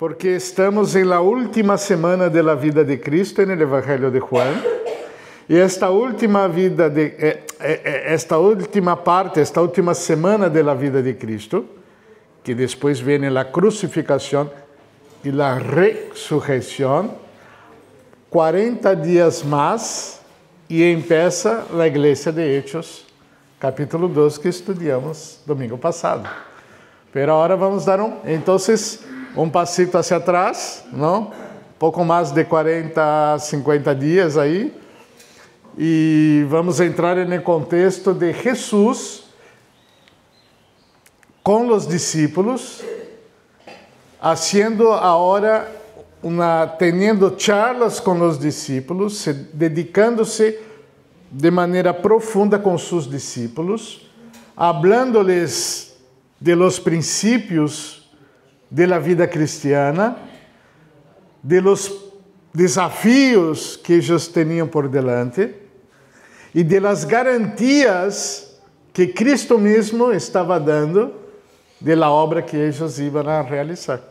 porque estamos en la última semana de la vida de Cristo en el Evangelio de Juan. Y esta última parte, esta última semana de la vida de Cristo, que después viene la crucificación y la resurrección, 40 días más y empieza la iglesia de Hechos, capítulo 2, que estudiamos domingo pasado. Pero ahora vamos a dar un pasito hacia atrás, ¿no? Pouco más de 40, 50 días ahí. Y vamos a entrar en el contexto de Jesús con los discípulos, haciendo ahora teniendo charlas con los discípulos, dedicándose de manera profunda con sus discípulos, hablándoles de los principios de la vida cristiana, de los desafíos que ellos tenían por delante y de las garantías que Cristo mismo estaba dando de la obra que ellos iban a realizar.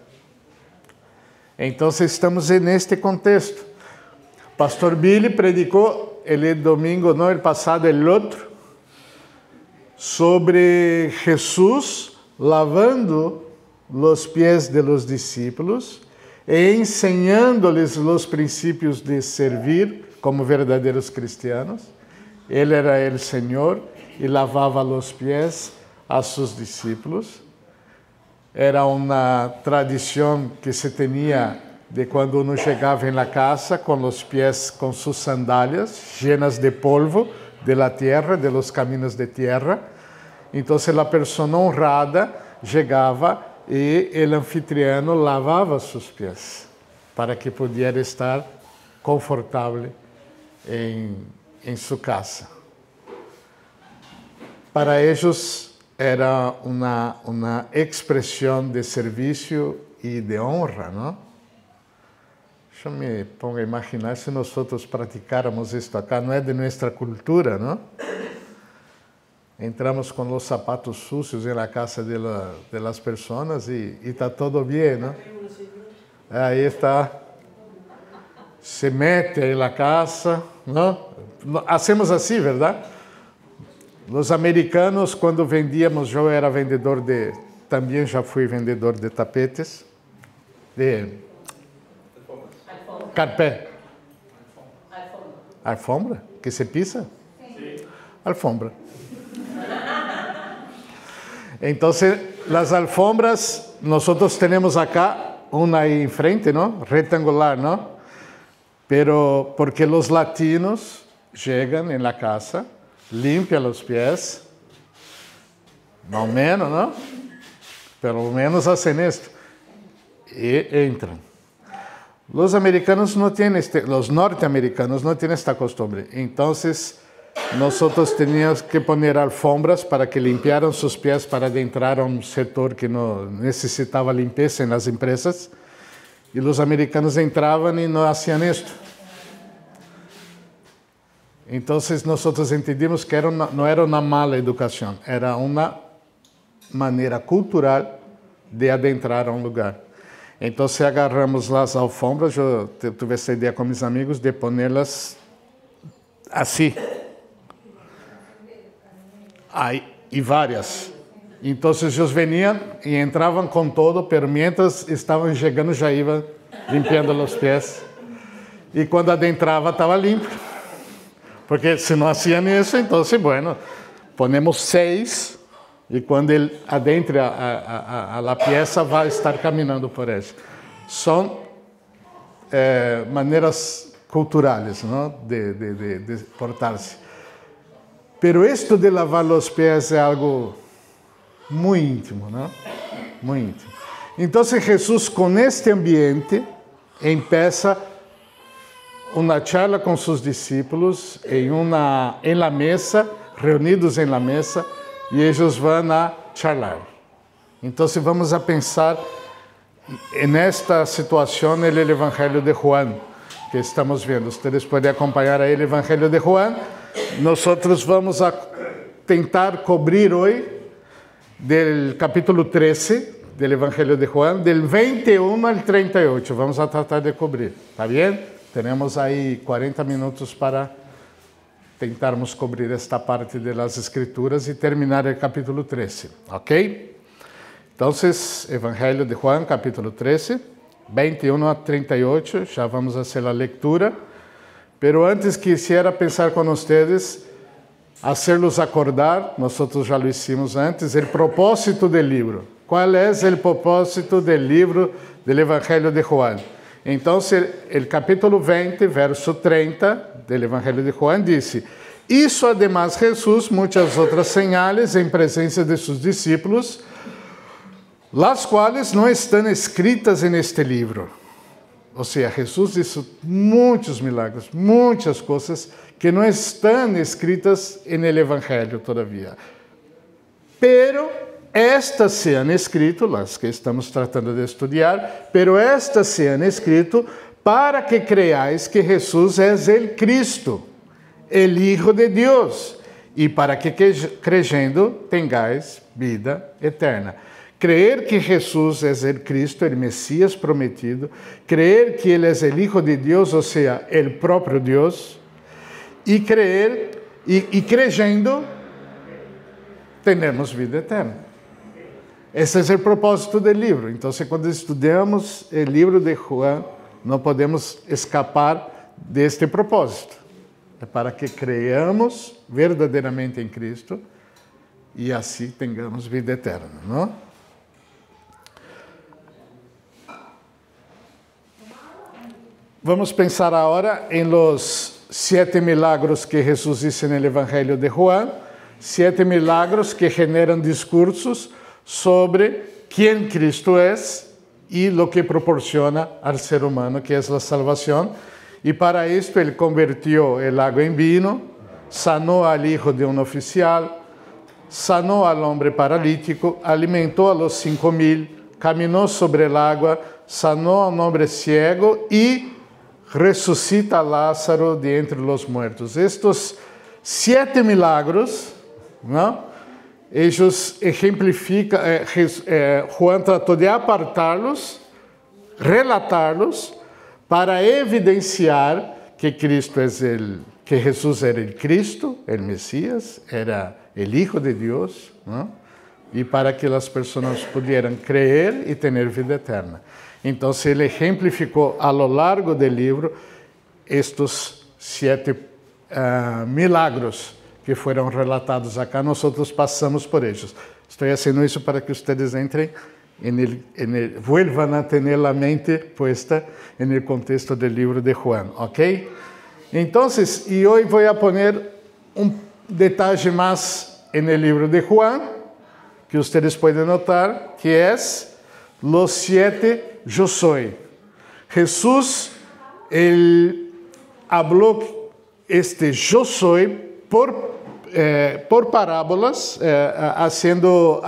Entonces estamos en este contexto. Pastor Billy predicó el domingo, no el pasado, el otro, sobre Jesús lavando los pies de los discípulos e enseñándoles los principios de servir como verdaderos cristianos. Él era el Señor y lavaba los pies a sus discípulos. Era una tradición que se tenía de cuando uno llegaba en la casa con los pies, con sus sandalias llenas de polvo de la tierra, de los caminos de tierra. Entonces la persona honrada llegaba y el anfitriano lavaba sus pies para que pudiera estar confortable en su casa. Para ellos era una expresión de servicio y de honra, ¿no? Yo me pongo a imaginar si nosotros practicáramos esto acá, no es de nuestra cultura, ¿no? Entramos con los zapatos sucios en la casa de las personas y está todo bien, ¿no? Ahí está. Se mete en la casa, ¿no? Hacemos así, ¿verdad? Los americanos, cuando vendíamos, yo era vendedor también ya fui vendedor de tapetes, de carpé. Alfombra, que se pisa. Sí. Alfombra. Entonces, las alfombras, nosotros tenemos acá una ahí enfrente, ¿no? Rectangular, ¿no? Pero porque los latinos llegan en la casa, limpian los pies, no menos, ¿no? Pero menos hacen esto y entran. Los americanos no tienen los norteamericanos no tienen esta costumbre. Entonces, nosotros teníamos que poner alfombras para que limpiaran sus pies para adentrar a un sector que no necesitaba limpieza en las empresas. Y los americanos entraban y no hacían esto. Entonces nosotros entendimos que no era una mala educación, era una manera cultural de adentrar a un lugar. Entonces agarramos las alfombras, yo tuve esa idea con mis amigos de ponerlas así. Aí, e várias. Então, eles veniam e entravam com todo, pero mientras estavam chegando, já iam limpando os pés. E quando adentrava, estava limpo. Porque se não hacían isso, então, bueno, ponemos 6 e quando ele adentre a peça, vai estar caminhando por ela. São maneiras culturais, não? de portar-se. Pero esto de lavar los pies es algo muy íntimo, ¿no? Muy íntimo. Entonces Jesús con este ambiente empieza una charla con sus discípulos en la mesa, reunidos en la mesa, y ellos van a charlar. Entonces vamos a pensar en esta situación en el Evangelio de Juan, que estamos viendo. Ustedes pueden acompañar ahí el Evangelio de Juan. Nosotros vamos a tentar cobrir hoy del capítulo 13 del Evangelio de Juan, del 21 al 38. Vamos a tratar de cubrir, ¿está bien? Tenemos ahí 40 minutos para tentarmos cobrir esta parte de las Escrituras y terminar el capítulo 13, ¿ok? Entonces, Evangelio de Juan, capítulo 13, 21 a 38, ya vamos a hacer la lectura. Pero antes quisiera pensar con ustedes, hacerlos acordar, nosotros ya lo hicimos antes, el propósito del libro. ¿Cuál es el propósito del libro del Evangelio de Juan? Entonces, el capítulo 20, verso 30 del Evangelio de Juan dice: hizo además Jesús muchas otras señales en presencia de sus discípulos, las cuales no están escritas en este libro. O sea, Jesús hizo muchos milagros, muchas cosas que no están escritas en el Evangelio todavía. Pero estas se han escrito, las que estamos tratando de estudiar, pero estas se han escrito para que creáis que Jesús es el Cristo, el Hijo de Dios, y para que creyendo tengáis vida eterna. Creer que Jesús es el Cristo, el Mesías prometido, creer que Él es el Hijo de Dios, o sea, el propio Dios, y creer, y creyendo, tenemos vida eterna. Ese es el propósito del libro. Entonces, cuando estudiamos el libro de Juan, no podemos escapar de este propósito. É para que creamos verdadeiramente em Cristo e assim tenhamos vida eterna, não? Vamos pensar agora em los 7 milagros que Jesus disse no Evangelho de Juan, 7 milagros que generam discursos sobre quem Cristo é e lo que proporciona ao ser humano, que é a salvação. E para isto ele convertiu el agua em vino, sanou al hijo de um oficial, sanou al hombre paralítico, alimentou a los 5,000, caminhou sobre el agua, sanou a um hombre ciego e ressuscita a Lázaro de entre los muertos. Estos 7 milagros, ¿no? Ellos exemplificam, Juan tratou de apartar-los, relatar-los, para evidenciar que que Jesús era el Cristo, el Mesías, era el Hijo de Dios, ¿no? Y para que las personas pudieran creer y tener vida eterna. Entonces, él ejemplificó a lo largo del libro estos 7 milagros que fueron relatados acá. Nosotros pasamos por ellos. Estoy haciendo eso para que ustedes entren vuelvan a tener la mente puesta en el contexto del libro de Juan, ¿ok? Entonces, y hoy voy a poner un detalle más en el libro de Juan, que ustedes pueden notar, que es los 7 yo soy. Jesús, él habló este yo soy por parábolas, haciendo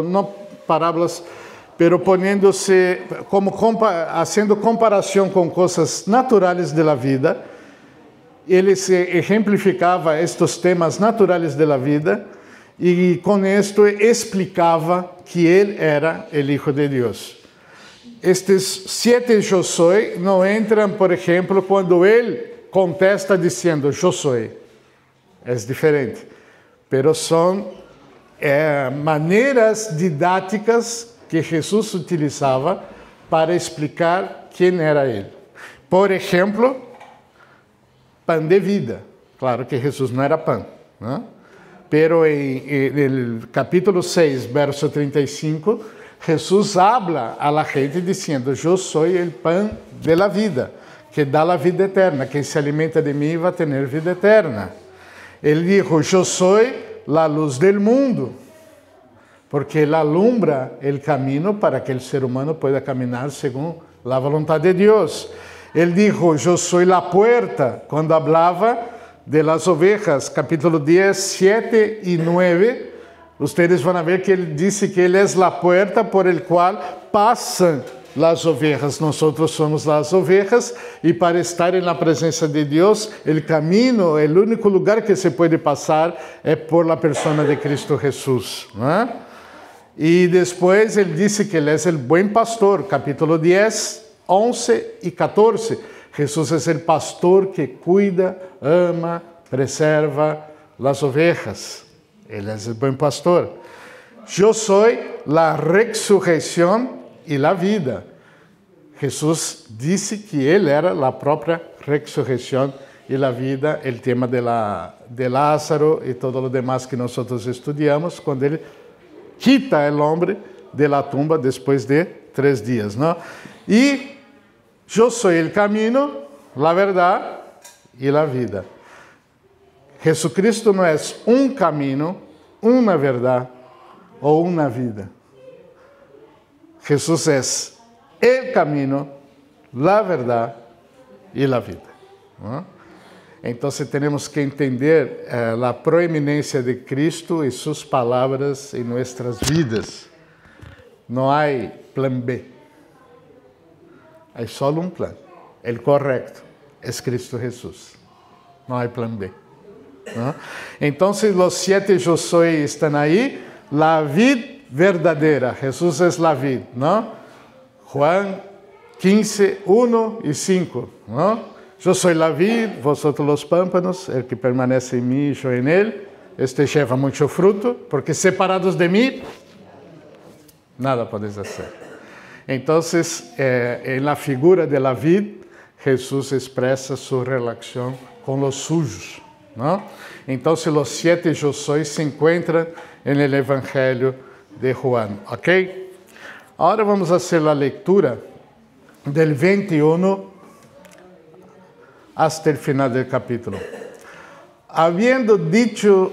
no parábolas, pero poniéndose haciendo comparação com coisas naturais da vida. Ele se ejemplificava estes temas naturais da vida e com isto explicava que ele era o Hijo de Deus. Estes 7 eu sou não entram, por exemplo, quando ele contesta dizendo eu sou. É diferente, pero são maneiras didáticas que Jesus utilizava para explicar quem era ele. Por exemplo, pão de vida. Claro que Jesus não era pão, ¿no? Pero no capítulo 6, verso 35, Jesus habla a la gente dizendo: eu sou o pão de la vida, que dá a vida eterna. Quem se alimenta de mim vai ter vida eterna. Ele disse: eu sou a luz del mundo, porque ele alumbra o caminho para que o ser humano pueda caminar segundo a vontade de Deus. Ele disse: eu sou a puerta, quando falava de las ovejas, capítulo 10, 7 e 9, ustedes vão ver que ele disse que ele é a puerta por el qual passam as ovejas. Nós somos as ovejas e para estar na presença de Deus, o caminho, o único lugar que se pode passar é por la persona de Cristo Jesus, não é? E depois ele disse que ele é o bom pastor, capítulo 10, 11 e 14. Jesus é o pastor que cuida, ama, preserva as ovejas. Ele é o bom pastor. Eu sou a ressurreição e a vida. Jesus disse que ele era a própria ressurreição e a vida, o tema de Lázaro e todo o demás que nós estudamos, quando ele quita o homem de la tumba depois de 3 dias, não? E eu sou o caminho, a verdade e a vida. Jesucristo não é um caminho, uma verdade ou uma vida. Jesus é o caminho, a verdade e a vida. ¿No? Então, temos que entender a proeminência de Cristo e suas palavras em nossas vidas. Não há plan B. Há só um plano. O correto é Cristo Jesus. Não há plan B. ¿No? Então, os 7 eu sou estão aí. La vid verdadeira. Jesus é la vid. ¿No? Juan 15, 1 e 5. ¿No? Eu sou a vid, vosotros los pámpanos, el que permanece em mim e eu em ele. Este lleva muito fruto, porque separados de mim, nada podes fazer. Então, na figura de la vid, Jesus expressa sua relação com os sujos. ¿No? Então, os 7 eu sou se encontram no Evangelho de Juan. Ok? Agora vamos fazer a leitura del 21 hasta el final del capítulo. Habiendo dicho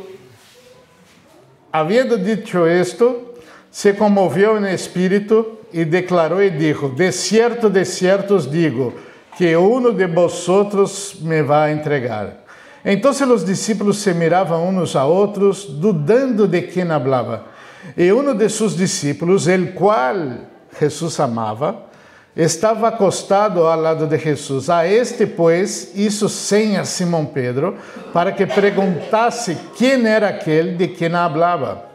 esto, se conmovió en espíritu y declaró y dijo: de cierto os digo, que uno de vosotros me va a entregar. Entonces los discípulos se miraban unos a otros, dudando de quién hablaba. Y uno de sus discípulos, el cual Jesús amaba, estava acostado ao lado de Jesus. A este, pues, hizo señas Simão Pedro para que perguntasse quem era aquele de quem hablaba.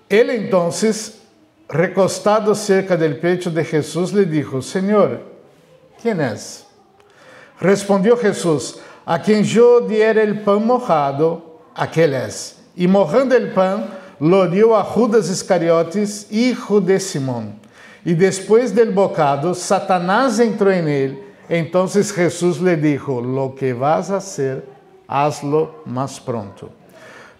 Ele, entonces, recostado cerca del pecho de Jesús, le dijo: Señor, ¿quién es? Respondió Jesús: a quien yo diera el pan mojado, aquel es. Y mojando el pan, lo dio a Judas Iscariotes, hijo de Simón. Y después del bocado, Satanás entró en él. Entonces Jesús le dijo: lo que vas a hacer, hazlo más pronto.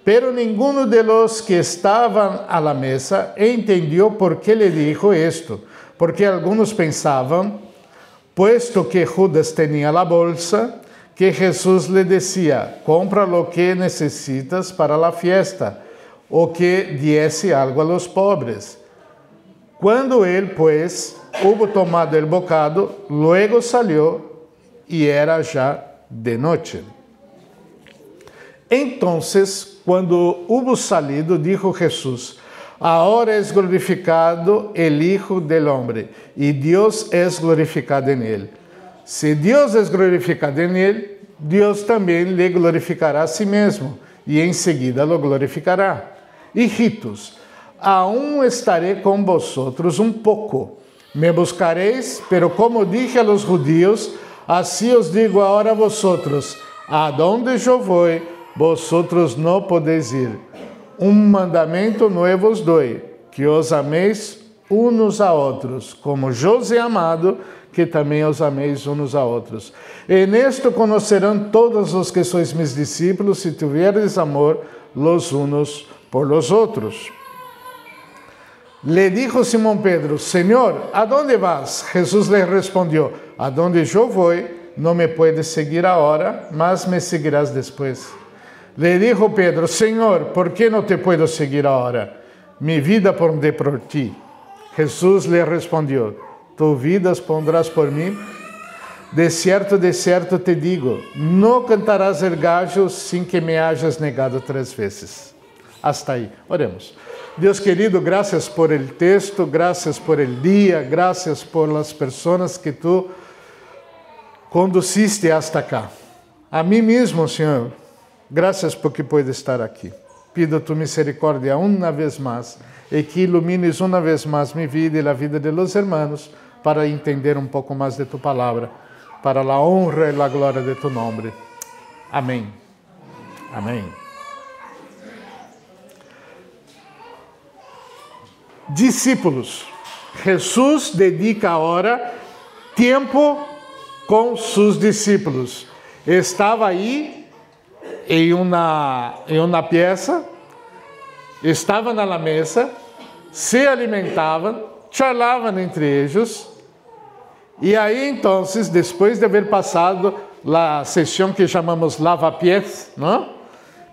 Pero ninguno de los que estaban a la mesa entendió por qué le dijo esto, porque algunos pensaban, puesto que Judas tenía la bolsa, que Jesús le decía: compra lo que necesitas para la fiesta, o que diese algo a los pobres. Cuando él, pues, hubo tomado el bocado, luego salió y era ya de noche. Entonces, cuando hubo salido, dijo Jesús: ahora es glorificado el Hijo del Hombre, y Dios es glorificado en él. Si Dios es glorificado en él, Dios también le glorificará a sí mismo, y enseguida lo glorificará. Hijitos, aún estaré con vosotros un poco. Me buscaréis, pero como dije a los judíos, así os digo ahora a vosotros: a donde yo voy, vosotros no podéis ir. Un mandamento nuevo os doy, que os améis unos a otros, como yo os he amado, que também os améis unos a outros. En esto conocerán todos os que sois mis discípulos, si tuviereis amor los unos por los otros. Le dijo Simón Pedro: Señor, ¿a dónde vas? Jesús le respondió: a donde yo voy, no me puedes seguir ahora, mas me seguirás después. Le dijo Pedro: Señor, ¿por qué no te puedo seguir ahora? Mi vida pondré por ti. Jesús le respondió: tu vida pondrás por mí. De cierto te digo, no cantarás el gallo sin que me hayas negado 3 veces. Hasta aí. Oremos. Deus querido, graças por el texto, graças por el día, graças por las personas que tu conduciste hasta acá. A mim mesmo, Senhor, graças porque puedo estar aqui. pido tu misericordia una vez más y que ilumines una vez más mi vida y la vida de los hermanos para entender un poco más de tu palabra, para la honra y la gloria de tu nombre. Amén. Amén. Discípulos. Jesús dedica ahora tiempo con sus discípulos. Estava aí em uma pieza, estavam na mesa, se alimentavam, charlavam entre eles, e aí então, depois de haver passado a sessão que chamamos lava-piés, não?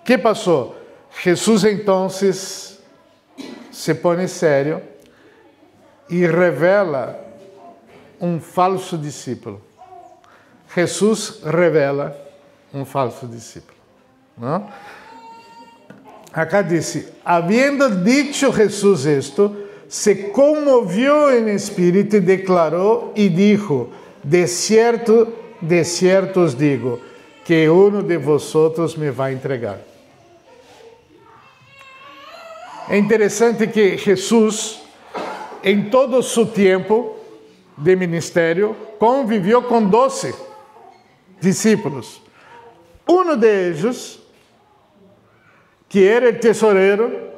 Que passou? Jesus então se põe sério e revela um falso discípulo. Jesus revela um falso discípulo. ¿No? Acá dice, habiendo dicho Jesús esto, se conmovió en espíritu y declaró y dijo, de cierto os digo, que uno de vosotros me va a entregar. É interessante que Jesus, em todo su tempo de ministério, convivió com 12 discípulos. Um deles, que era o tesoureiro,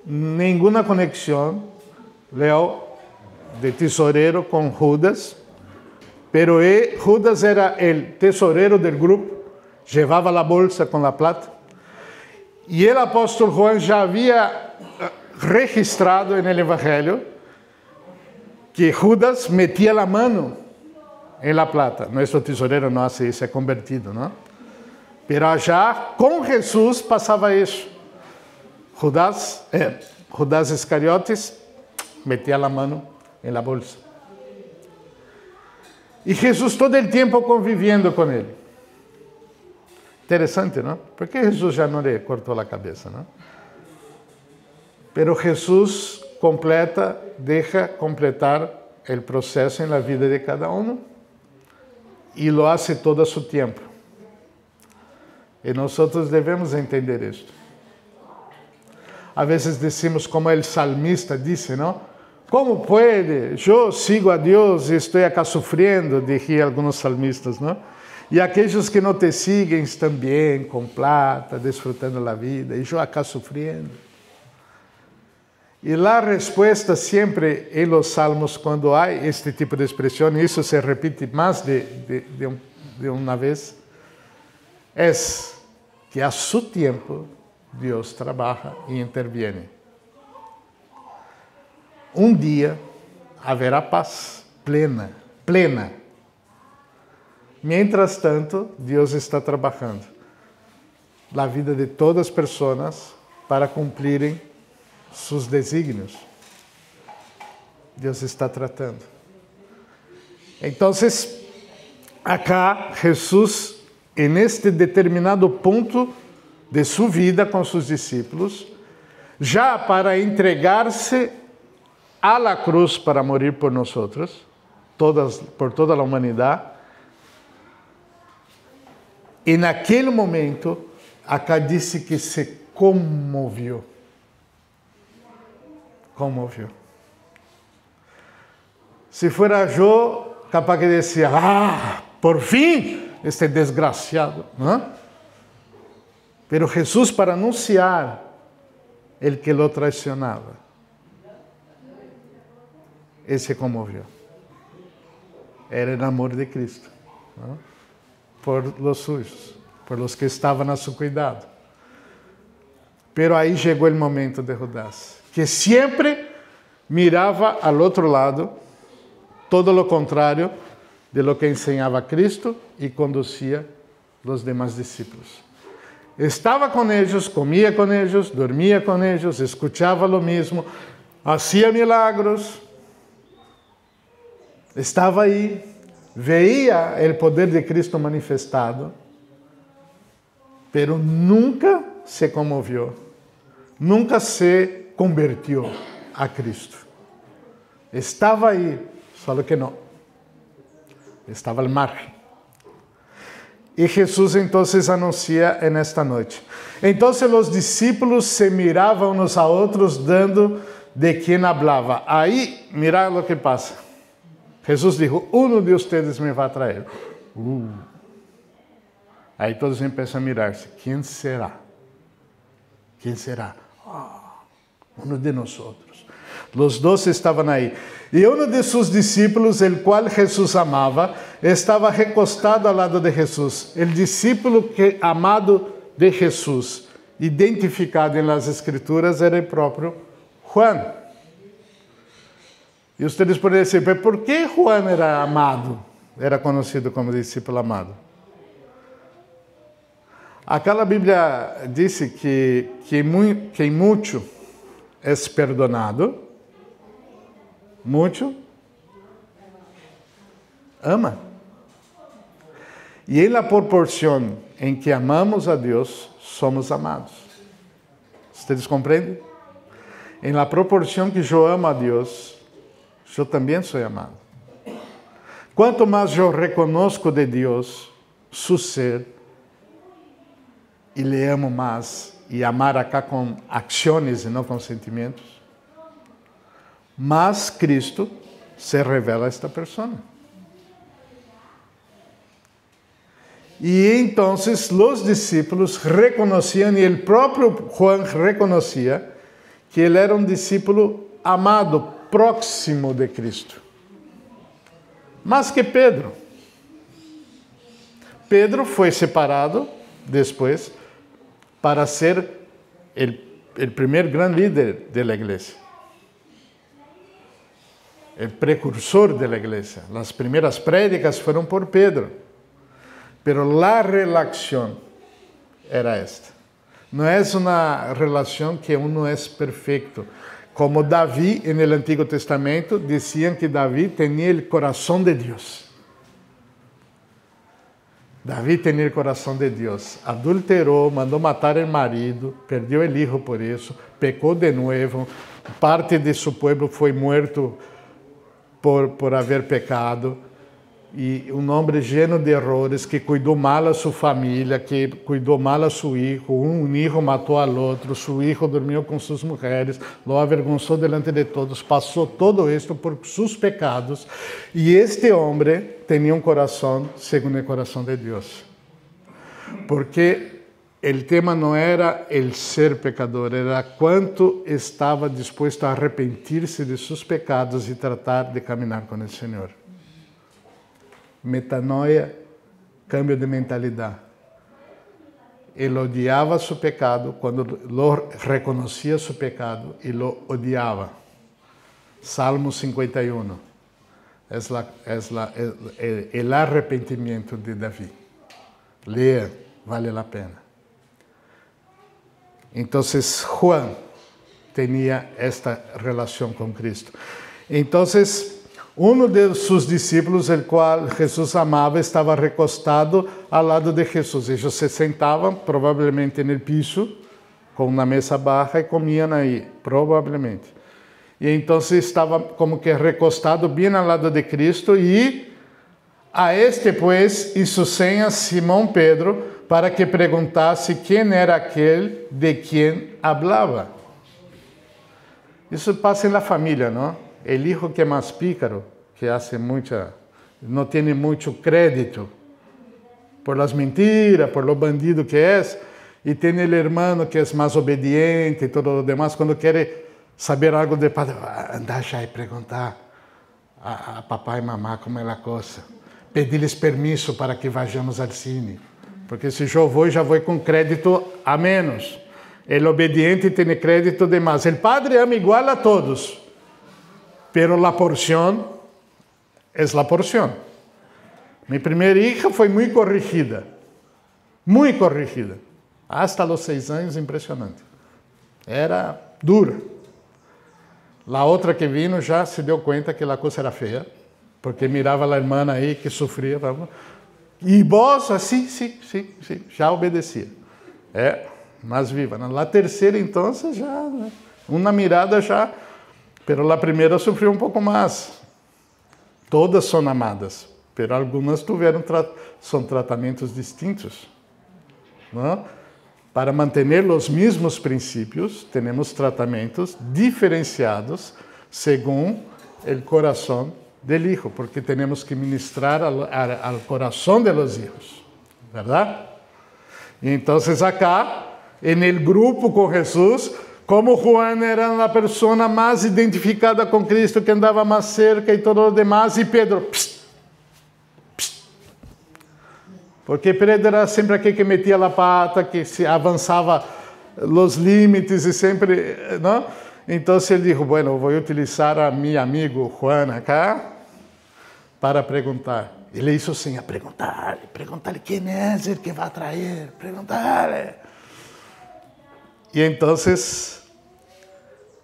nenhuma conexão, Leo, de tesoureiro com Judas, pero Judas era o tesoureiro do grupo, levava a bolsa com a plata, e o apóstolo Juan já havia registrado no Evangelho que Judas metia a mão em la plata. Nosso tesoureiro não hace isso, é convertido, não? Pero já com Jesus passava isso. Judas Iscariotes metia a mão em la bolsa. E Jesus todo o tempo convivendo com ele. Interessante, não? Porque Jesus já não lhe cortou a cabeça, não? Pero Jesus deixa completar o processo na vida de cada um e lo hace todo a seu tempo. E nós devemos entender isto. A vezes decimos, como o salmista disse, não? Como pode? Eu sigo a Deus e estou acá sofrendo, dizem alguns salmistas, não? E aqueles que não te siguen estão bem, com plata, desfrutando da vida, e eu acá sofrendo. E a resposta sempre em los salmos, quando há este tipo de expressão, e isso se repite mais de uma vez, é que a seu tempo Deus trabalha e interviene. Um dia haverá paz plena. Mientras tanto, Deus está trabalhando na vida de todas as pessoas para cumprirem seus desígnios. Deus está tratando. Então, acá, Jesus, em este determinado ponto de sua vida com seus discípulos, já para entregar-se a la cruz para morir por nós, por toda a humanidade, e naquele momento, acá disse que se comoviu. Se fuera eu, capaz que dizia, por fim, este desgraciado, não? Pero Jesus, para anunciar el que lo traicionava, ele se comoviu. Era o amor de Cristo, não? Por los suyos, por los que estavam a seu cuidado. Pero aí chegou o momento de Judas, que sempre mirava ao outro lado, todo lo contrário de lo que ensinava Cristo e conduzia os demais discípulos. Estava com eles, comia com eles, dormia com eles, escutava lo mesmo, fazia milagros, estava aí, veia o poder de Cristo manifestado, pero nunca se comovió, nunca se convertiu a Cristo. Estava aí, só que não. Estava al margen. Y Jesús entonces anuncia en esta noche. Entonces los discípulos se miraban unos a otros dando de quién hablaba. Ahí, mira lo que pasa. Jesús dijo, uno de ustedes me va a traer. Ahí todos empiezan a mirarse. ¿Quién será? ¿Quién será? Uno de nosotros. Los dos estaban ahí. Y uno de sus discípulos, el cual Jesús amaba, estaba recostado al lado de Jesús. El discípulo amado de Jesús, identificado en las Escrituras, era el propio Juan. Y ustedes podrían decir, ¿pero por qué Juan era amado? Era conocido como discípulo amado. Acá la Biblia dice que mucho es perdonado, mucho ama. Y en la proporción en que amamos a Dios, somos amados. ¿Ustedes comprenden? En la proporción que yo amo a Dios, yo también soy amado. Cuanto más yo reconozco de Dios su ser, y le amo más, y amar acá con acciones y no con sentimientos, más Cristo se revela a esta persona. Y entonces los discípulos reconocían, y el propio Juan reconocía, que él era un discípulo amado, próximo de Cristo. Más que Pedro. Pedro fue separado después para ser el primer gran líder de la iglesia. El precursor de la iglesia. Las primeras prédicas fueron por Pedro. Pero la relación era esta. No es una relación que uno es perfecto. Como David en el Antiguo Testamento, decían que David tenía el corazón de Dios. David tenía el corazón de Dios. Adulteró, mandó matar al marido, perdió el hijo por eso, pecó de nuevo. Parte de su pueblo fue muerto por haber pecado. E um homem lleno de errores, que cuidou mal a sua família, que cuidou mal a seu hijo, um hijo matou al outro, seu hijo dormiu com suas mulheres, lo avergonzou delante de todos, passou todo esto por seus pecados, e este homem tinha um coração segundo o coração de Deus. Porque o tema não era el ser pecador, era quanto estava disposto a arrepentir-se de seus pecados e tratar de caminhar com o Senhor. Metanoia, cambio de mentalidade. Ele odiava seu pecado quando lo reconhecia seu pecado e lo odiava. Salmo 51. Es el arrepentimiento de David. Lea, vale a pena. Então, Juan tinha esta relação com Cristo. Então, uno de sus discípulos, el cual Jesús amaba, estaba recostado al lado de Jesús. Ellos se sentaban probablemente en el piso, con una mesa baja, y comían ahí, probablemente. Y entonces estaba como que recostado bien al lado de Cristo, y a este pues hizo señas Simón Pedro para que preguntase quién era aquel de quien hablaba. Eso pasa en la familia, ¿no? El hijo que es más pícaro, que no tiene mucho crédito por las mentiras, por lo bandido que es, y tiene el hermano que es más obediente y todo lo demás, cuando quiere saber algo de padre, anda ya y preguntar a papá y mamá cómo es la cosa, pedirles permiso para que vayamos al cine, porque si yo voy, ya voy con crédito a menos. El obediente tiene crédito de más. El padre ama igual a todos. Pero la porción es la porción. Mi primera hija fue muy corregida. Hasta los 6 años, impresionante. Era dura. La otra que vino ya se dio cuenta que la cosa era fea, porque miraba a la hermana ahí que sufría. Y vos, así, sí, ya obedecía. Más viva. La tercera, entonces, ya, una mirada ya... Pero la primera sufrió un poco más. Todas son amadas, pero algunas son tratamientos distintos, ¿no? Para mantener los mismos principios, tenemos tratamientos diferenciados según el corazón del hijo, porque tenemos que ministrar al corazón de los hijos, ¿verdad? Y entonces acá, en el grupo con Jesús, como Juan era la persona más identificada con Cristo, que andaba más cerca y todo lo demás, y Pedro, psst, psst. Porque Pedro era sempre aquele que metia a pata, que se avançava os limites e sempre, não? Então ele disse, bueno, vou utilizar a meu amigo Juan acá para perguntar. Ele hizo assim, a perguntar-lhe quem é o que vai trazer, perguntar-lhe. E então,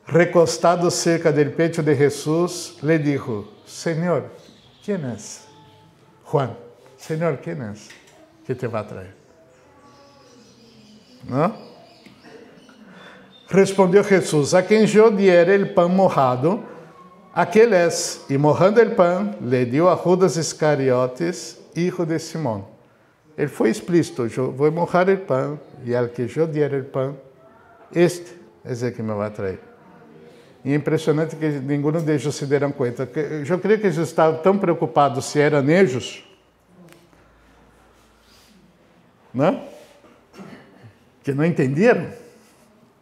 recostado cerca do pecho de Jesus, le dijo, Senhor, quem é? Juan, Senhor, quem é que te vai trazer? ¿No? Respondeu Jesus, a quem eu diere el pan mojado, aquel es, y mojando el pan, le dio a Judas Iscariotes, hijo de Simón. Ele foi explícito, eu vou mojar el pan, e al que eu diere el pan, este é o que me vai trazer. E é impressionante que nenhum deles se deram conta. Eu creio que eles estavam tão preocupados se eram ellos, não? Que não entenderam.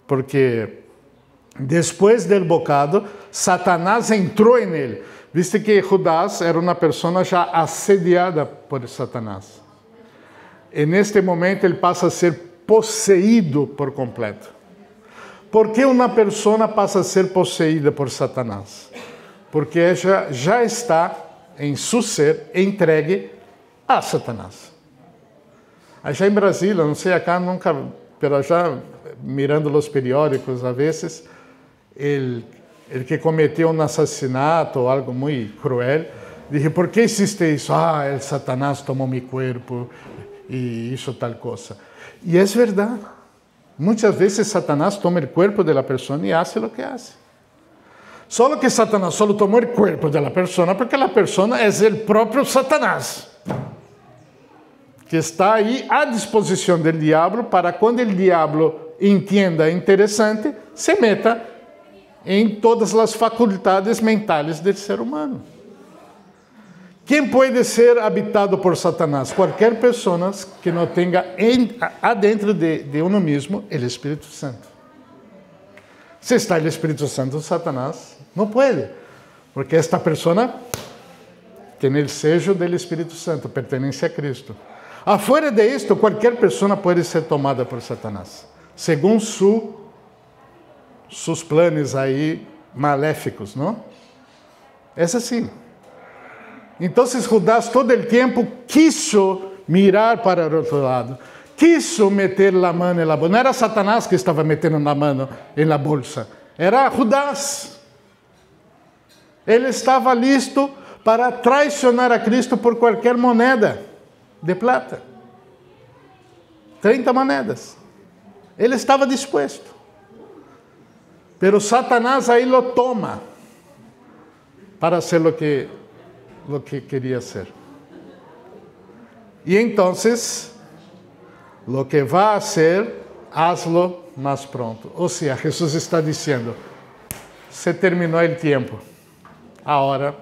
Porque depois do bocado, Satanás entrou em ele. Viste que Judas era uma pessoa já assediada por Satanás. E neste momento ele passa a ser possuído por completo. Por que uma pessoa passa a ser possuída por Satanás? Porque ela já está em seu ser entregue a Satanás. Já em Brasília, não sei acá nunca, mas já mirando os periódicos, a vezes, el que cometeu um assassinato ou algo muito cruel, dije, por que existe isso? El Satanás tomou meu corpo e isso tal coisa. E é verdade. Muitas vezes Satanás toma o corpo da pessoa e hace o que hace. Só que Satanás só tomou o corpo da pessoa porque a pessoa é o próprio Satanás, que está aí à disposição do diabo para quando o diabo entenda interessante, se meta em todas as faculdades mentais do ser humano. Quem pode ser habitado por Satanás? Qualquer pessoa que não tenha adentro de uno mesmo o Espírito Santo. Se está o Espírito Santo, Satanás não pode, porque esta pessoa tem o sello do Espírito Santo, pertence a Cristo. Afuera de isto, qualquer pessoa pode ser tomada por Satanás, segundo seus planos aí maléficos, não? É assim. Então, Judas todo o tempo quiso mirar para o outro lado, quiso meter a mão na bolsa. Não era Satanás que estava metendo a mão na bolsa, era Judas. Ele estava listo para traicionar a Cristo por qualquer moneda de plata. 30 moedas. Ele estava disposto. Pero Satanás aí lo toma para ser o que queria ser. E então, o que vai a ser, hazlo mais pronto. Ou seja, Jesus está dizendo, se terminou o tempo, agora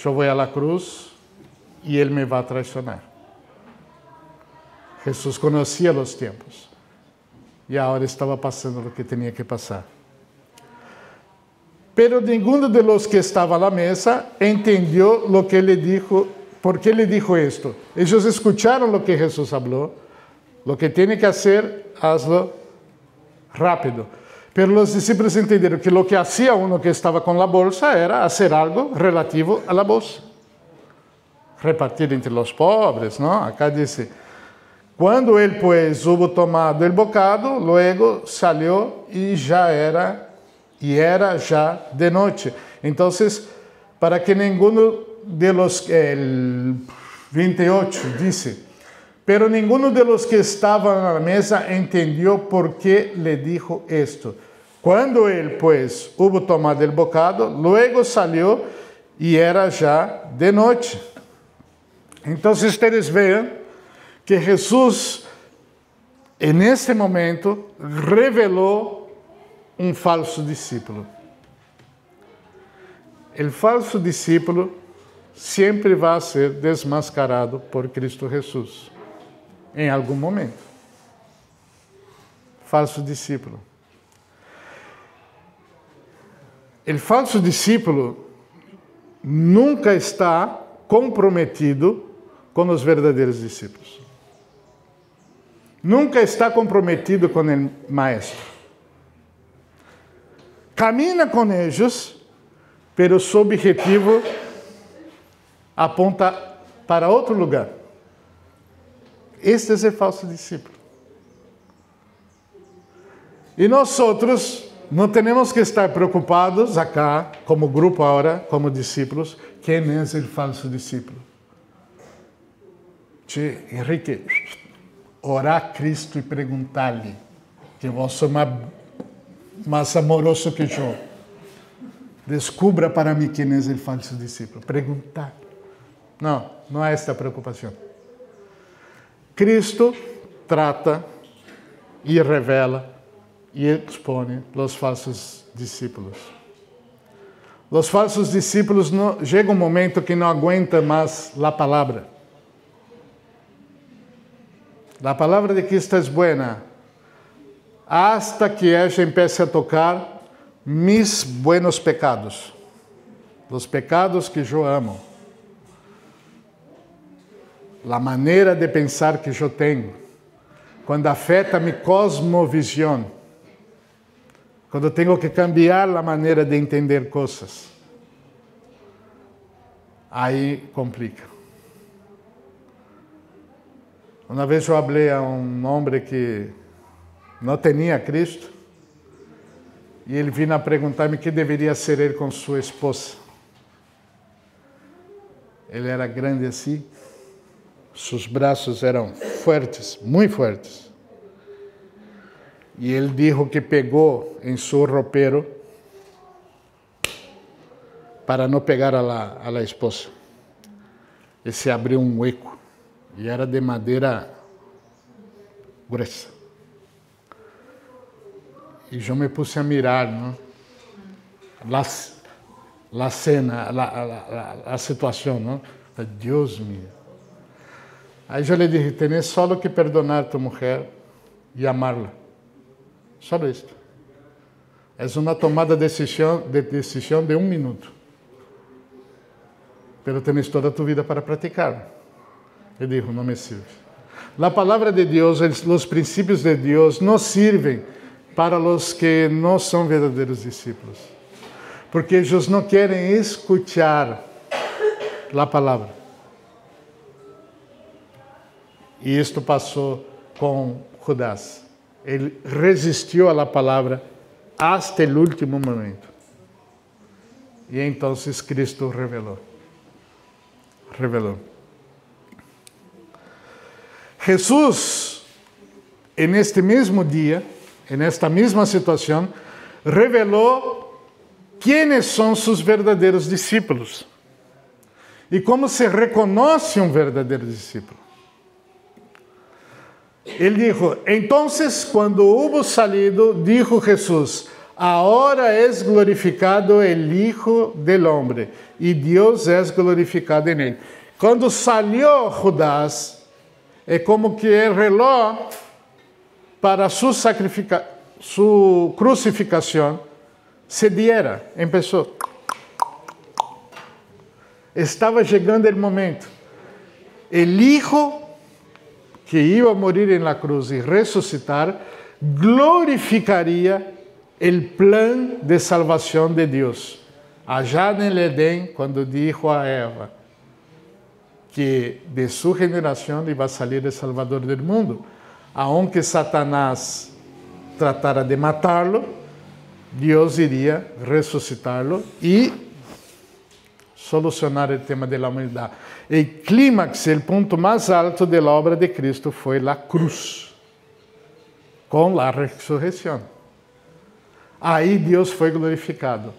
eu vou à cruz e ele me vai traicionar. Jesus conhecia os tempos e agora estava passando o que tinha que passar. Pero ninguno de los que estava à mesa entendió lo que ele dijo, por qué le dijo esto. Ellos escucharon lo que Jesús habló, lo que tiene que hacer, hazlo rápido. Pero los discípulos entendieron que lo que hacía uno que estaba con la bolsa era hacer algo relativo a la bolsa. Repartir entre los pobres, ¿no? Acá dice, cuando él pues hubo tomado el bocado, luego salió y era já de noite. Então, para que ninguno de los, el 28 disse, pero ninguno de los que estaban a la mesa entendió por qué le dijo esto. Cuando él, pues, hubo tomado el bocado, luego salió e era já de noite. Então, vocês veem que Jesus, nesse momento, revelou um falso discípulo. O falso discípulo sempre vai ser desmascarado por Cristo Jesus, em algum momento. Falso discípulo. O falso discípulo nunca está comprometido com os verdadeiros discípulos. Nunca está comprometido com o maestro. Camina com eles, pero seu objetivo aponta para outro lugar. Este é o falso discípulo. E nós outros não temos que estar preocupados acá, como grupo agora, como discípulos, quem é o falso discípulo. Henrique, orar a Cristo e perguntar-lhe, que eu sou mais amoroso que eu. Descubra para mim quem é o falso discípulo. Perguntar. Não, não é esta a preocupação. Cristo trata e revela e expõe os falsos discípulos. Os falsos discípulos chega um momento que não aguentam mais a palavra. A palavra de Cristo é boa, hasta que ella empiece a tocar mis buenos pecados, os pecados que eu amo, a maneira de pensar que eu tenho, quando afeta minha cosmovisão, quando tenho que cambiar a maneira de entender coisas, aí complica. Uma vez eu falei a um homem que não tinha Cristo, e ele vinha a perguntar-me o que deveria ser ele com sua esposa. Ele era grande assim, seus braços eram fortes, muito fortes. E ele disse que pegou em seu roupeiro para não pegar a la esposa. E se abriu um hueco. E era de madeira gruesa. E eu me puse a mirar, não? A cena, a situação, não? Deus mío. Aí eu lhe disse, tens só que perdonar tu mulher e amá-la. Só isso. É uma tomada de decisão de 1 minuto. Pero tens toda a tua vida para praticar. Ele disse, não me sirve. A palavra de Deus, os princípios de Deus, não servem para os que não são verdadeiros discípulos. Porque eles não querem escutar a palavra. E isto passou com Judas. Ele resistiu à palavra até o último momento. E então Cristo revelou. Jesus, neste mesmo dia, nesta mesma situação, revelou quem são seus verdadeiros discípulos e como se reconhece um verdadeiro discípulo. Ele disse, então, quando houve salido, dijo Jesus, agora é glorificado o Hijo del Hombre, e Deus é glorificado em ele. Quando saiu Judas, é como que o reloj para sua crucificação se diera, começou. Estava chegando o momento. O Hijo que ia morir na cruz e ressuscitar, glorificaria o plano de salvação de Deus. Allá no Edén, quando dijo a Eva que de sua geração iba a sair o Salvador do mundo, aunque Satanás tratara de matá-lo, Deus iria ressuscitá-lo e solucionar o tema da humanidade. O clímax, o ponto mais alto da obra de Cristo foi a cruz, com a ressurreição. Aí Deus foi glorificado.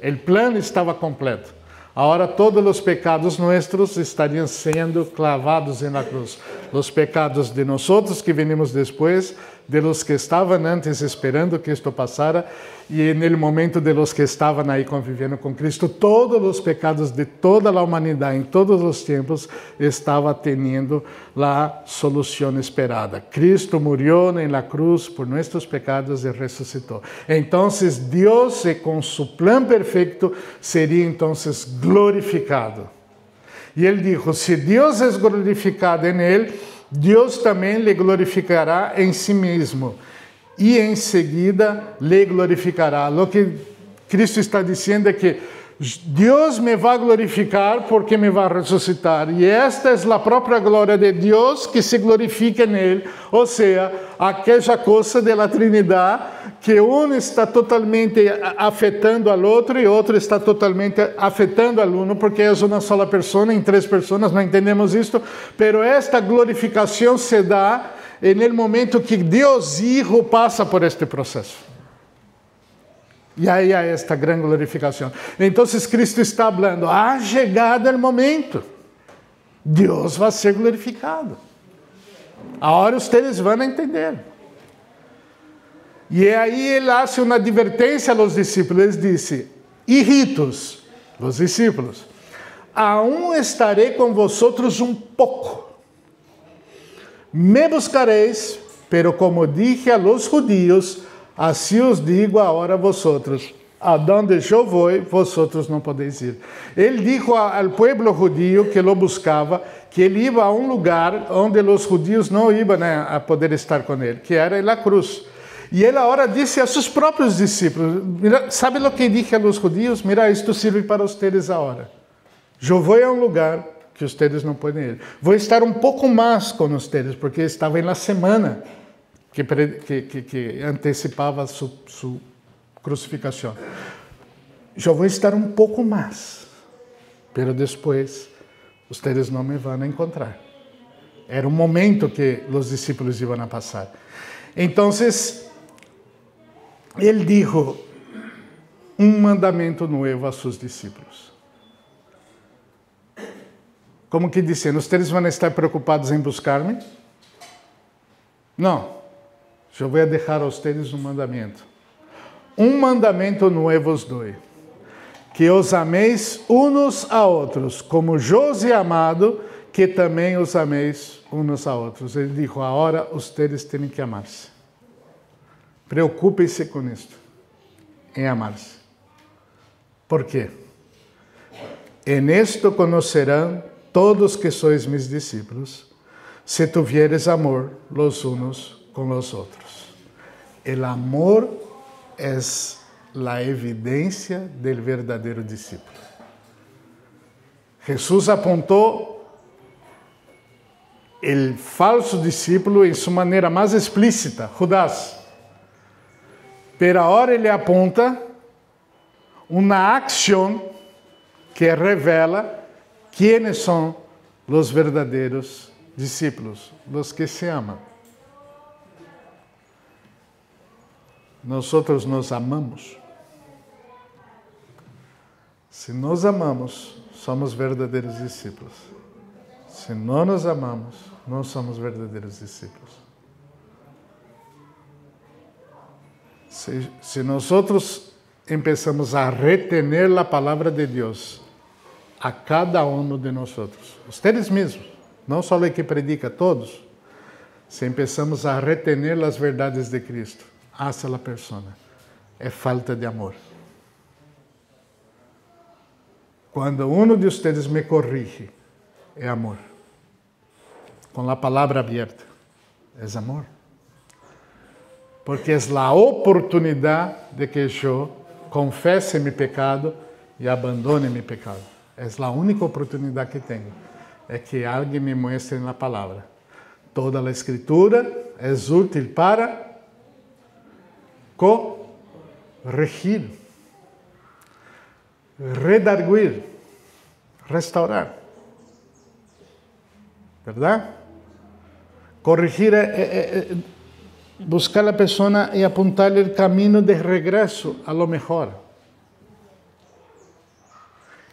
O plano estava completo. Ahora todos los pecados nuestros estarían siendo clavados en la cruz. Los pecados de nosotros que venimos después, de los que estaban antes esperando que esto pasara, y en el momento de los que estaban ahí conviviendo con Cristo, todos los pecados de toda la humanidad en todos los tiempos estaba teniendo la solución esperada. Cristo murió en la cruz por nuestros pecados y resucitó. Entonces Dios, con su plan perfecto, sería entonces glorificado. Y él dijo, si Dios es glorificado en él, Dios también le glorificará en sí mismo. Y enseguida le glorificará. Lo que Cristo está diciendo es que Dios me va a glorificar porque me va a resucitar. Y esta es la propia gloria de Dios que se glorifica en él. O sea, aquella cosa de la Trinidad que uno está totalmente afetando al otro y otro está totalmente afetando al uno, porque es una sola persona, en tres personas, no entendemos esto, pero esta glorificación se da en el momento que Dios Hijo pasa por este proceso. Y ahí hay esta gran glorificación. Entonces Cristo está hablando, ha llegado el momento, Dios va a ser glorificado. Ahora ustedes van a entender. Y ahí él hace una advertencia a los discípulos, él dice, hijitos, los discípulos, aún estaré con vosotros un poco. Me buscaréis, pero como dije a los judíos, así os digo ahora a vosotros, a donde yo voy, vosotros no podéis ir. Él dijo al pueblo judío que lo buscaba, que él iba a un lugar donde los judíos no iban a poder estar con él, que era en la cruz. Y él ahora dice a sus propios discípulos, mira, ¿sabe lo que dije a los judíos? Mira, esto sirve para ustedes ahora. Yo voy a un lugar que ustedes no pueden ir. Voy a estar un poco más con ustedes, porque estaba en la semana que anticipaba su crucificación. Yo voy a estar un poco más, pero después ustedes no me van a encontrar. Era un momento que los discípulos iban a pasar. Entonces, él dijo un mandamiento nuevo a sus discípulos. Como que diciendo, ¿ustedes van a estar preocupados en buscarme? No, yo voy a dejar a ustedes un mandamiento. Un mandamiento nuevo os doy, que os améis unos a otros, como yo os he amado, que também os améis unos a outros. Ele dijo, agora ustedes têm que amar-se. Preocupem-se com isto, em amar-se. ¿Por quê? En esto conocerán todos que sois mis discípulos, se tuvieres amor los unos con los otros. El amor es la evidencia del verdadero discípulo. Jesús apontó el falso discípulo en su manera más explícita, Judas. Pero ahora ele aponta uma acción que revela quiénes son los verdaderos discípulos, los que se aman. Nosotros nos amamos. Se nos amamos, somos verdadeiros discípulos. Se não nos amamos, não somos verdadeiros discípulos. Se nós empezamos a retener a palavra de Deus a cada um de nós, ustedes mesmos, não só o que predica, todos, se empezamos a retener as verdades de Cristo hacia a persona, é falta de amor. Quando um de ustedes me corrige, é amor. Com a palavra aberta, é amor. Porque é a oportunidade de que eu confesse meu pecado e abandone meu pecado. É a única oportunidade que tenho. É que alguém me mostre na palavra. Toda a Escritura é útil para corrigir, redarguir, restaurar. ¿Verdad? Corrigir é buscar a pessoa e apontar-lhe o caminho de regresso a lo mejor.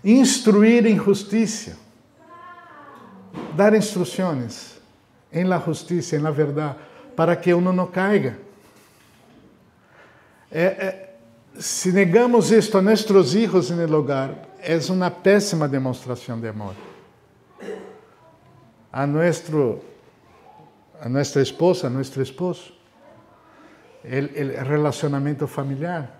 instruir em justiça, dar instruções em la justiça, em la verdade, para que uno não caiga. Se negamos isto a nossos filhos no hogar, é uma péssima demonstração de amor. A nossa esposa, a nosso esposo, o relacionamento familiar.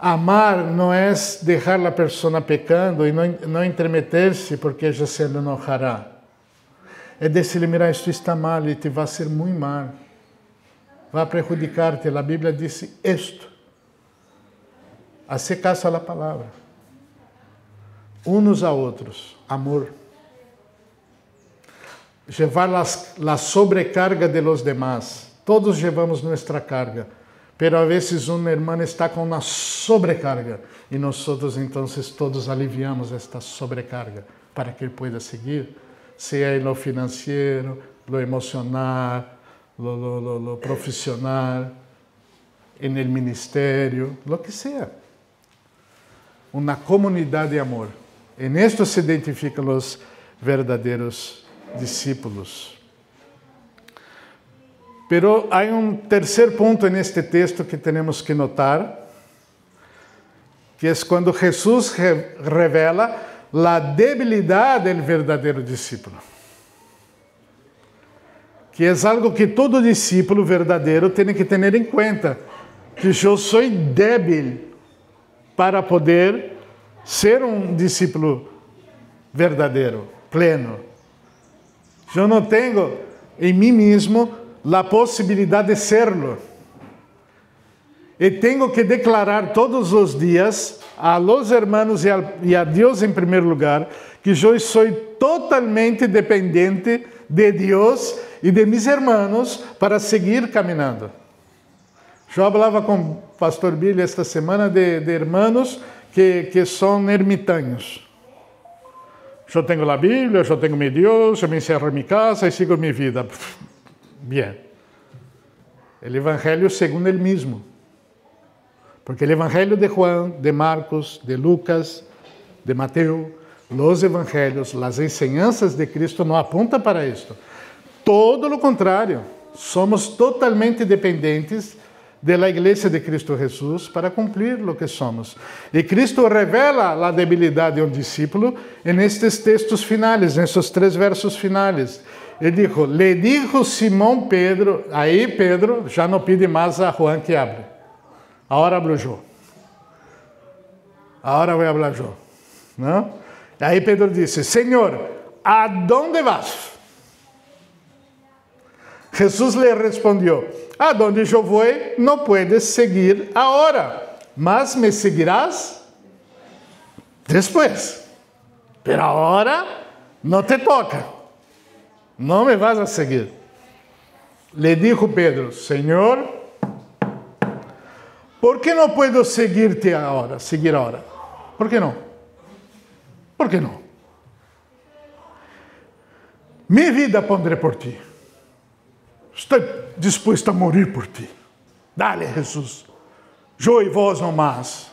Amar não é deixar a pessoa pecando e não intrometer-se porque ela se enojará. É dizer, mira, isto está mal e te vai ser muito mal. Vai prejudicar-te. A Bíblia diz isto. Hacer caso à palavra. Unos a outros. Amor. Llevar a sobrecarga de los demás. Todos llevamos nossa carga. Pero a vezes um irmão está com uma sobrecarga. E nós então todos aliviamos esta sobrecarga para que ele pueda seguir. Seja em lo financeiro, lo emocional, lo profissional, en el ministério, lo que seja. Uma comunidade de amor. En esto se identificam os verdadeiros discípulos. Pero há terceiro ponto neste texto que temos que notar, que é quando Jesus revela a debilidade do verdadeiro discípulo. Que é algo que todo discípulo verdadeiro tem que ter em conta, que eu sou débil para poder ser um discípulo verdadeiro, pleno. Eu não tenho em mim mesmo a possibilidade de serlo. E tenho que declarar todos os dias a los hermanos e a Deus em primeiro lugar que eu sou totalmente dependente de Deus e de mis hermanos para seguir caminhando. Eu falava com o pastor Billy esta semana de hermanos que são ermitaños. Eu tenho a Bíblia, eu tenho meu Deus, eu me encerro em minha casa e sigo minha vida. Bien. El Evangelio según él mismo. Porque el Evangelio de Juan, de Marcos, de Lucas, de Mateo, los Evangelios, las enseñanzas de Cristo no apuntan para esto. Todo lo contrario. Somos totalmente dependentes de la Iglesia de Cristo Jesús para cumprir lo que somos. E Cristo revela a debilidade de um discípulo nestes textos finais, nesses 3 versos finais. Ele dijo, le dijo Simão Pedro, aí Pedro já não pede mais a Juan que hable. Agora hablo eu. Agora vou falar eu. Não? Aí Pedro disse, Senhor, ¿a dónde vas? Jesus lhe respondeu, a donde eu vou não puedes seguir agora, mas me seguirás depois. Pero agora não te toca. Não me vas a seguir. Le dijo Pedro, Senhor, ¿por que não puedo seguir agora? ¿Por que não? ¿Por que não? Mi vida pondré por ti. Estou disposto a morir por ti. Dale, Jesus. Eu e vós não mais.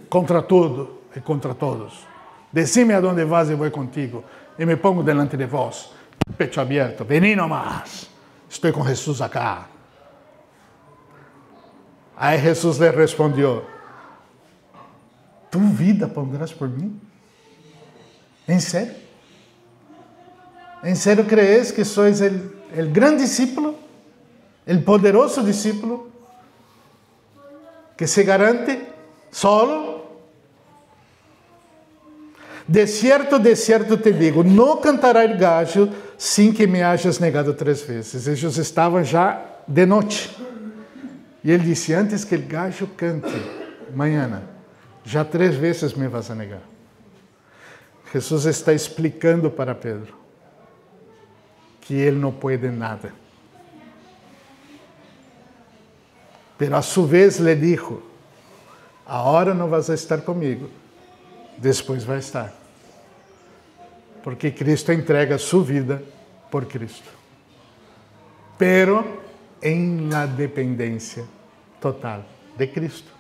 Contra tudo e contra todos. Decime a donde vas e vou contigo. E me pongo delante de vós. Pecho aberto. Vení nomás. Estou com Jesus acá. Aí Jesus lhe respondeu, tu vida pondrás por mim? Em sério? Em sério crees que sois el gran discípulo? El poderoso discípulo? Que se garante solo? De cierto te digo, não cantará el gallo sem que me hayas negado 3 vezes. Eles estavam já de noite. E ele disse, antes que o gallo cante, amanhã, já 3 vezes me vas a negar. Jesus está explicando para Pedro que ele não pode nada. Pero a su vez le dijo, agora não vas a estar comigo, depois vai estar. Porque Cristo entrega sua vida por Cristo. Pero em la dependência total de Cristo.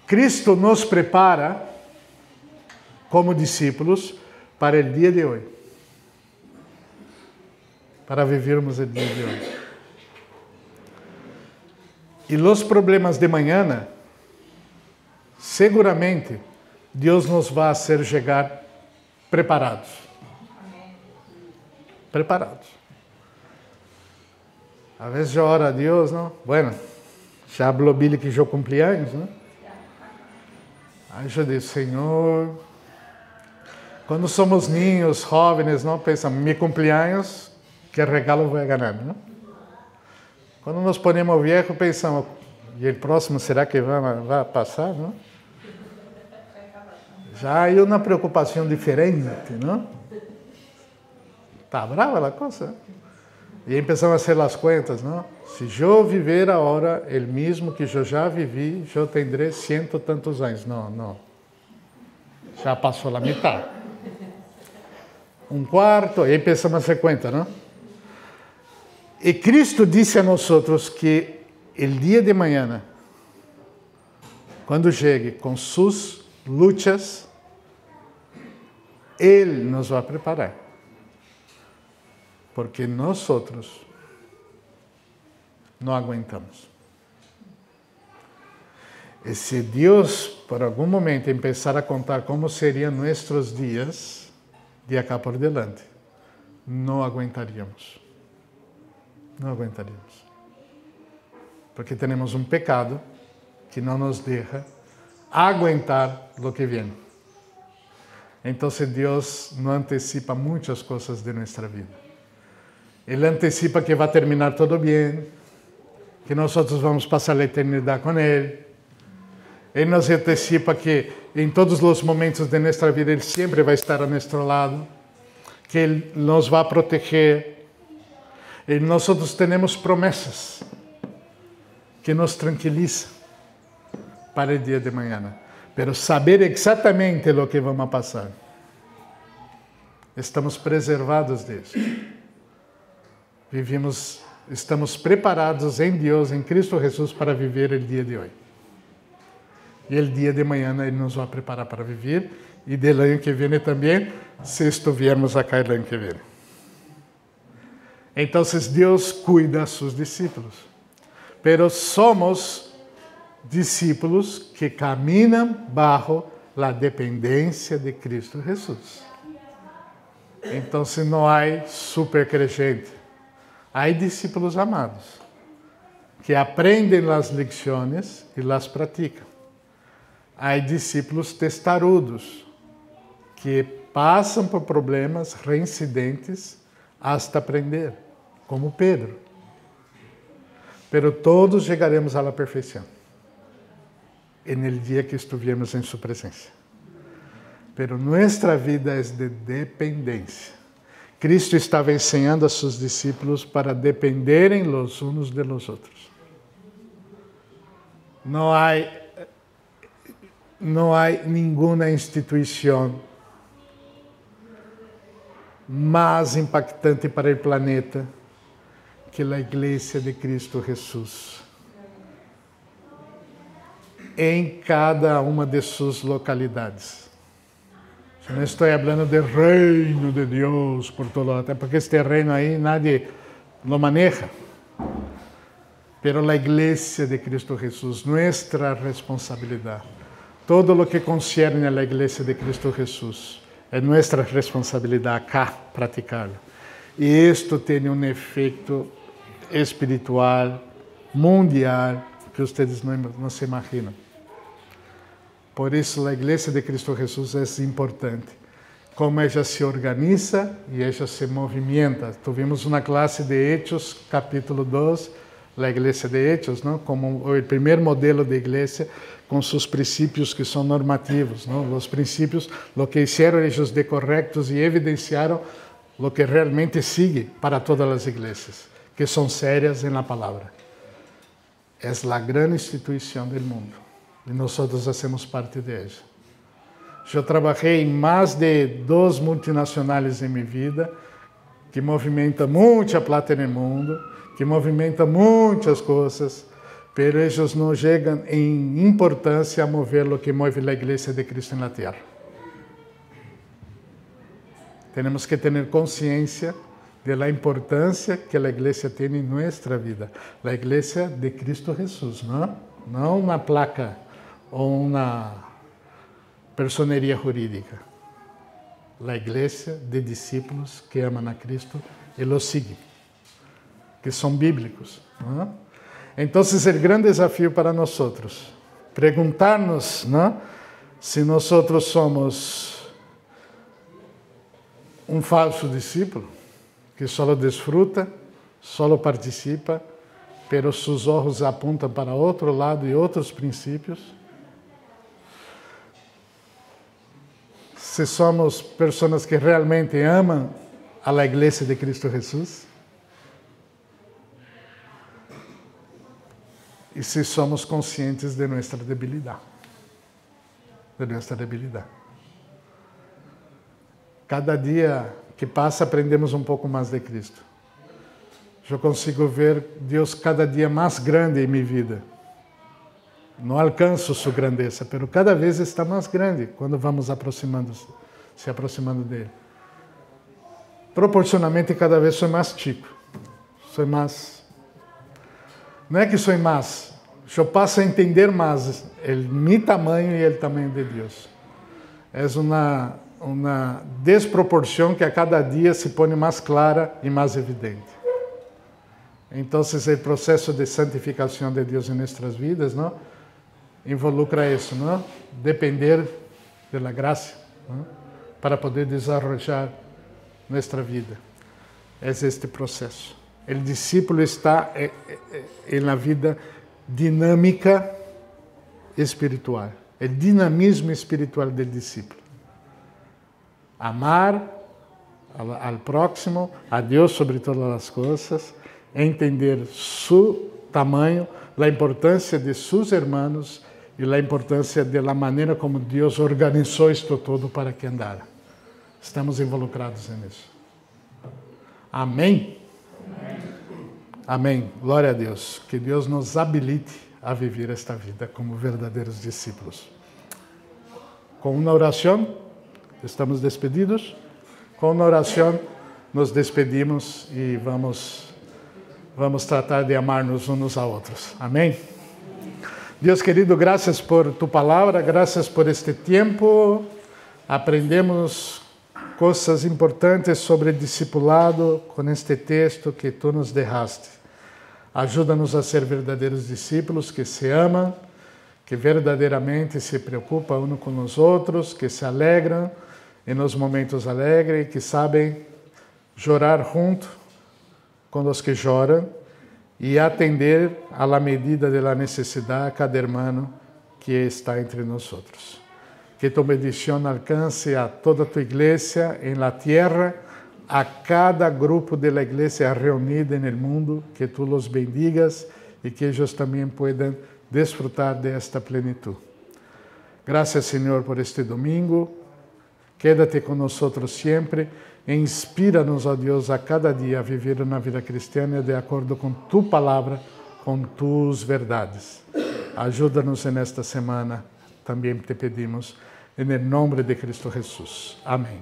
Cristo nos prepara, como discípulos, para o dia de hoje. Para vivermos o dia de hoje. E os problemas de manhã, seguramente, Deus nos vai fazer chegar preparados. Preparados. Às vezes eu oro a Deus, não? Bueno, já falou Billy que eu cumpri anos, não? Aí eu digo, Senhor, quando somos niños, jovens, não pensamos, meu cumpleaños, que regalo vou ganhar, não? Quando nos ponemos viejos, pensamos, e o próximo será que vai passar, não? Já há uma preocupação diferente, não? Está brava a coisa. E empezamos a fazer as contas, não? Se eu viver agora o mesmo que eu já vivi, eu terei 100 e tantos anos. Não. Já passou a metade. Um quarto, e empezamos a fazer conta, não? E Cristo disse a nós que o dia de manhã, quando chegue com suas lutas, Ele nos vai preparar. Porque nós não aguentamos. E se Deus, por algum momento, começar a contar como seriam nossos dias, de acá por delante, não aguentaríamos. Não aguentaríamos. Porque temos um pecado que não nos deixa aguentar o que vem. Então, Deus não antecipa muitas coisas de nossa vida. Ele antecipa que vai terminar tudo bem, que nós vamos passar a eternidade com Ele. Ele nos antecipa que em todos os momentos de nossa vida Ele sempre vai estar a nosso lado, que Ele nos vai proteger. E nós temos promessas que nos tranquilizam para o dia de manhã. Mas saber exatamente o que vamos passar. Estamos preservados disso. Estamos preparados em Deus, em Cristo Jesus, para viver o dia de hoje. E o dia de manhã Ele nos vai preparar para viver, e do ano que vem também, se estivermos acá o ano que vem. Então, Deus cuida a seus discípulos. Pero somos discípulos que caminham bajo a dependência de Cristo Jesus. Então, não há supercreyente. Há discípulos amados que aprendem as lições e las praticam. Há discípulos testarudos que passam por problemas reincidentes hasta aprender, como Pedro. Pero todos chegaremos à perfeição no dia que estivermos em sua presença. Pero nossa vida é de dependência. Cristo estava ensinando a seus discípulos para dependerem los unos de los outros. Não há nenhuma instituição mais impactante para o planeta que a Igreja de Cristo Jesus. Em cada uma de suas localidades. Não estou falando do reino de Deus por todo lado, até porque este reino aí nadie lo maneja. Pero a Igreja de Cristo Jesus, nossa responsabilidade. Todo o que concerne a Igreja de Cristo Jesus é nossa responsabilidade acá praticar. E isto tem um efeito espiritual, mundial, que vocês não se imaginam. Por isso, a Igreja de Cristo Jesus é importante. Como ela se organiza e ela se movimenta. Tivemos uma classe de Hechos, capítulo 2, a Igreja de Hechos, não? Como o primeiro modelo de igreja, com seus princípios que são normativos. Não? Os princípios, o que fizeram eles de corretos e evidenciaram o que realmente sigue para todas as igrejas, que são sérias na palavra. É a grande instituição do mundo. E nós fazemos parte dela. Eu trabalhei em mais de 2 multinacionais em minha vida, que movimentam muita plata no mundo, que movimentam muitas coisas, pero ellos no llegan en importancia a mover lo que mueve la Iglesia de Cristo en la tierra. Tenemos que tener conciencia de la importancia que la Iglesia tiene en nuestra vida. La Iglesia de Cristo Jesús, ¿no? No una placa o una personería jurídica. La Iglesia de discípulos que aman a Cristo y lo siguen, que son bíblicos, ¿no? Entonces, el gran desafío para nosotros, preguntarnos, ¿no?, si nosotros somos un falso discípulo, que solo desfruta, solo participa, pero sus ojos apuntan para otro lado y otros principios. Si somos personas que realmente aman a la Iglesia de Cristo Jesús. E se somos conscientes de nossa debilidade. De nossa debilidade. Cada dia que passa, aprendemos um pouco mais de Cristo. Eu consigo ver Deus cada dia mais grande em minha vida. Não alcanço sua grandeza, mas cada vez está mais grande quando vamos se aproximando dele. Proporcionalmente, cada vez sou mais chico. Sou mais... Não é que sou mais, eu passo a entender mais o meu tamanho e o tamanho de Deus. É uma desproporção que a cada dia se põe mais clara e mais evidente. Então, o processo de santificação de Deus em nossas vidas, não, involucra isso, não? Depender da graça, não? Para poder desenvolver nossa vida. É este processo. O discípulo está na vida dinâmica espiritual. O dinamismo espiritual do discípulo. Amar ao próximo, a Deus sobre todas as coisas, entender seu tamanho, a importância de seus irmãos e a importância da maneira como Deus organizou isto todo para que andara. Estamos involucrados nisso. Amém? Amém. Glória a Deus. Que Deus nos habilite a viver esta vida como verdadeiros discípulos. Com uma oração, estamos despedidos. Com uma oração, nos despedimos e vamos tratar de amar-nos uns a outros. Amém? Deus querido, graças por tu palavra, graças por este tempo. Aprendemos coisas importantes sobre discipulado com este texto que tu nos deixaste. Ajuda-nos a ser verdadeiros discípulos que se amam, que verdadeiramente se preocupam uns com os outros, que se alegram nos momentos alegres, que sabem chorar junto com os que choram e atender à medida da necessidade a cada irmão que está entre nós. Que tu bendição alcance a toda tu igreja em la tierra, a cada grupo de la igreja reunida no mundo, que tu los bendigas e que eles também puedan desfrutar de esta plenitud. Gracias, Senhor, por este domingo. Quédate con nosotros sempre e inspira-nos, ó Deus, a cada dia a viver uma vida cristiana de acordo com tu palavra, com tus verdades. Ajuda-nos nesta semana, também te pedimos, em nome de Cristo Jesus. Amém.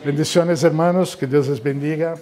Bendiciones, hermanos, que Deus les bendiga.